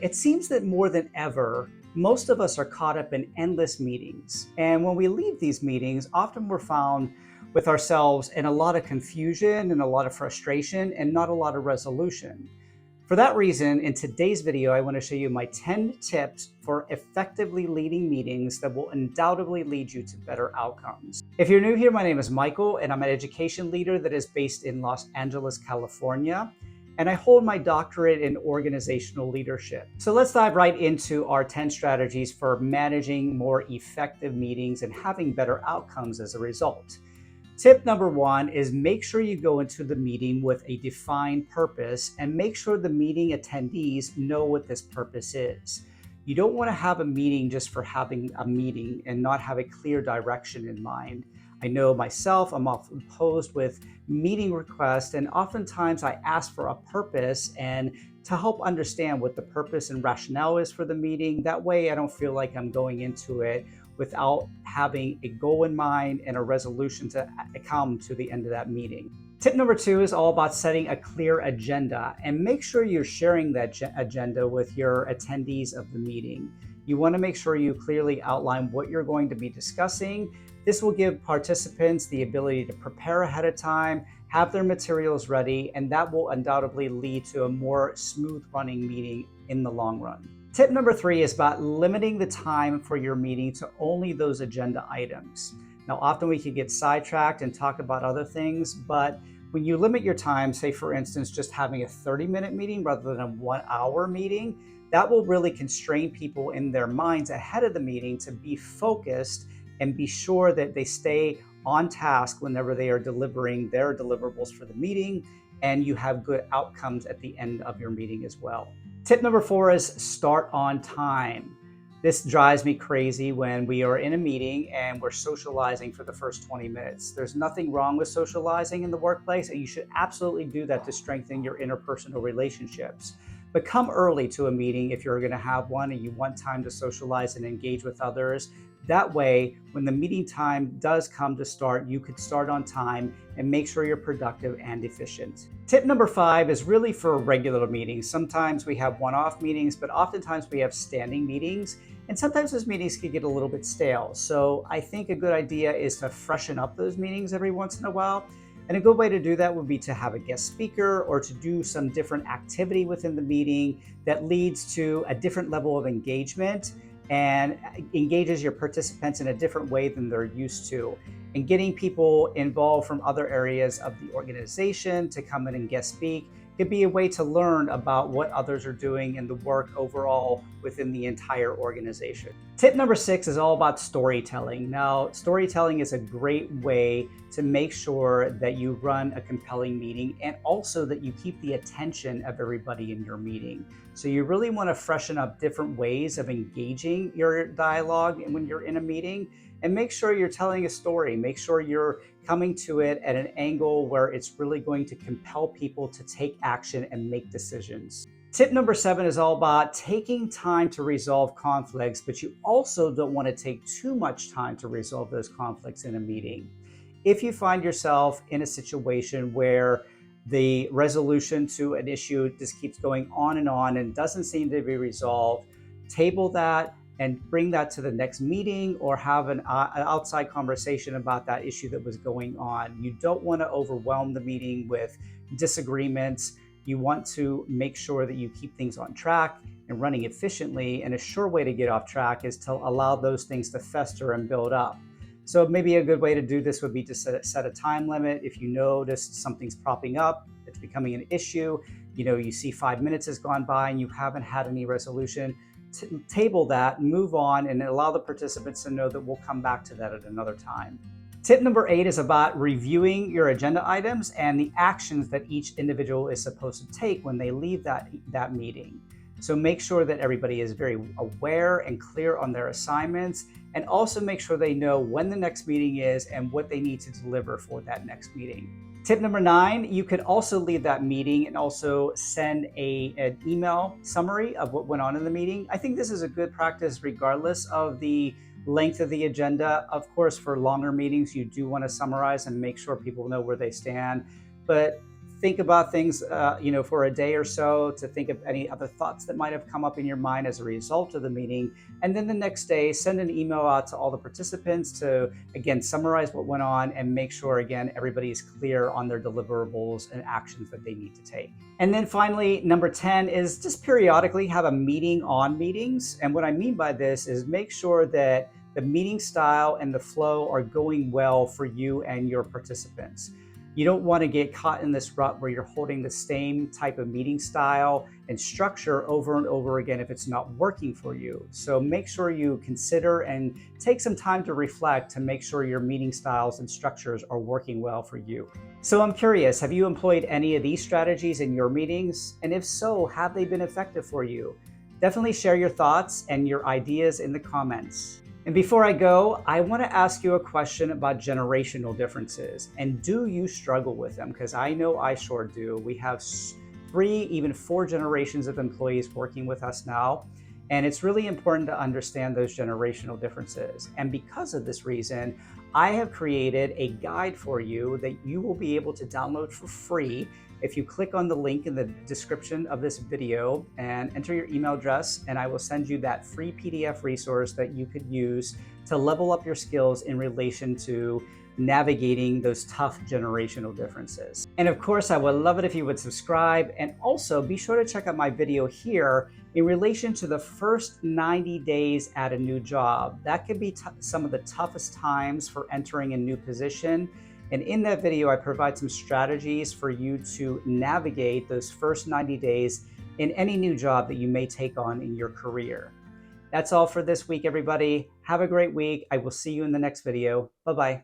It seems that more than ever, most of us are caught up in endless meetings. And when we leave these meetings, often we're found with ourselves in a lot of confusion and a lot of frustration and not a lot of resolution. For that reason, in today's video, I want to show you my 10 tips for effectively leading meetings that will undoubtedly lead you to better outcomes. If you're new here, my name is Michael, and I'm an education leader that is based in Los Angeles, California. And I hold my doctorate in organizational leadership. So let's dive right into our 10 strategies for managing more effective meetings and having better outcomes as a result. Tip number one is make sure you go into the meeting with a defined purpose and make sure the meeting attendees know what this purpose is. You don't want to have a meeting just for having a meeting and not have a clear direction in mind. I know myself, I'm often posed with meeting requests, and oftentimes I ask for a purpose and to help understand what the purpose and rationale is for the meeting. That way I don't feel like I'm going into it without having a goal in mind and a resolution to come to the end of that meeting. Tip number two is all about setting a clear agenda, and make sure you're sharing that agenda with your attendees of the meeting. You want to make sure you clearly outline what you're going to be discussing. This will give participants the ability to prepare ahead of time, have their materials ready, and that will undoubtedly lead to a more smooth running meeting in the long run. Tip number three is about limiting the time for your meeting to only those agenda items. Now, often we can get sidetracked and talk about other things, but when you limit your time, say for instance, just having a 30-minute meeting rather than a 1-hour meeting, that will really constrain people in their minds ahead of the meeting to be focused and be sure that they stay on task whenever they are delivering their deliverables for the meeting, and you have good outcomes at the end of your meeting as well. Tip number four is start on time. This drives me crazy when we are in a meeting and we're socializing for the first 20 minutes. There's nothing wrong with socializing in the workplace, and you should absolutely do that to strengthen your interpersonal relationships. But come early to a meeting if you're going to have one and you want time to socialize and engage with others. That way, when the meeting time does come to start, you could start on time and make sure you're productive and efficient. Tip number five is really for regular meetings. Sometimes we have one-off meetings, but oftentimes we have standing meetings. And sometimes those meetings can get a little bit stale. So I think a good idea is to freshen up those meetings every once in a while. And a good way to do that would be to have a guest speaker or to do some different activity within the meeting that leads to a different level of engagement and engages your participants in a different way than they're used to. And getting people involved from other areas of the organization to come in and guest speak could be a way to learn about what others are doing and the work overall within the entire organization. Tip number six is all about storytelling. Now, storytelling is a great way to make sure that you run a compelling meeting and also that you keep the attention of everybody in your meeting. So you really want to freshen up different ways of engaging your dialogue when you're in a meeting, and make sure you're telling a story. Make sure you're coming to it at an angle where it's really going to compel people to take action and make decisions. Tip number seven is all about taking time to resolve conflicts, but you also don't want to take too much time to resolve those conflicts in a meeting. If you find yourself in a situation where the resolution to an issue just keeps going on and doesn't seem to be resolved, table that and bring that to the next meeting, or have an outside conversation about that issue that was going on. You don't want to overwhelm the meeting with disagreements. You want to make sure that you keep things on track and running efficiently, and a sure way to get off track is to allow those things to fester and build up. So maybe a good way to do this would be to set a time limit. If you notice something's propping up, it's becoming an issue, you see 5 minutes has gone by and you haven't had any resolution, table that, move on, and allow the participants to know that we'll come back to that at another time. Tip number 8 is about reviewing your agenda items and the actions that each individual is supposed to take when they leave that meeting. So make sure that everybody is very aware and clear on their assignments, and also make sure they know when the next meeting is and what they need to deliver for that next meeting. Tip number 9, you could also leave that meeting and also send an email summary of what went on in the meeting. I think this is a good practice regardless of the length of the agenda. Of course, for longer meetings, you do want to summarize and make sure people know where they stand. But think about things, for a day or so, to think of any other thoughts that might have come up in your mind as a result of the meeting. And then the next day, send an email out to all the participants to, again, summarize what went on and make sure, again, everybody is clear on their deliverables and actions that they need to take. And then finally, number 10 is just periodically have a meeting on meetings. And what I mean by this is make sure that the meeting style and the flow are going well for you and your participants. You don't want to get caught in this rut where you're holding the same type of meeting style and structure over and over again if it's not working for you. So make sure you consider and take some time to reflect to make sure your meeting styles and structures are working well for you. So I'm curious, have you employed any of these strategies in your meetings? And if so, have they been effective for you? Definitely share your thoughts and your ideas in the comments. And before I go, I want to ask you a question about generational differences. And do you struggle with them? Because I know I sure do. We have 3, even 4 generations of employees working with us now. And it's really important to understand those generational differences. And because of this reason, I have created a guide for you that you will be able to download for free if you click on the link in the description of this video and enter your email address, and I will send you that free PDF resource that you could use to level up your skills in relation to navigating those tough generational differences. And of course, I would love it if you would subscribe, and also be sure to check out my video here in relation to the first 90 days at a new job. That could be some of the toughest times for entering a new position. And in that video, I provide some strategies for you to navigate those first 90 days in any new job that you may take on in your career. That's all for this week, everybody. Have a great week. I will see you in the next video. Bye-bye.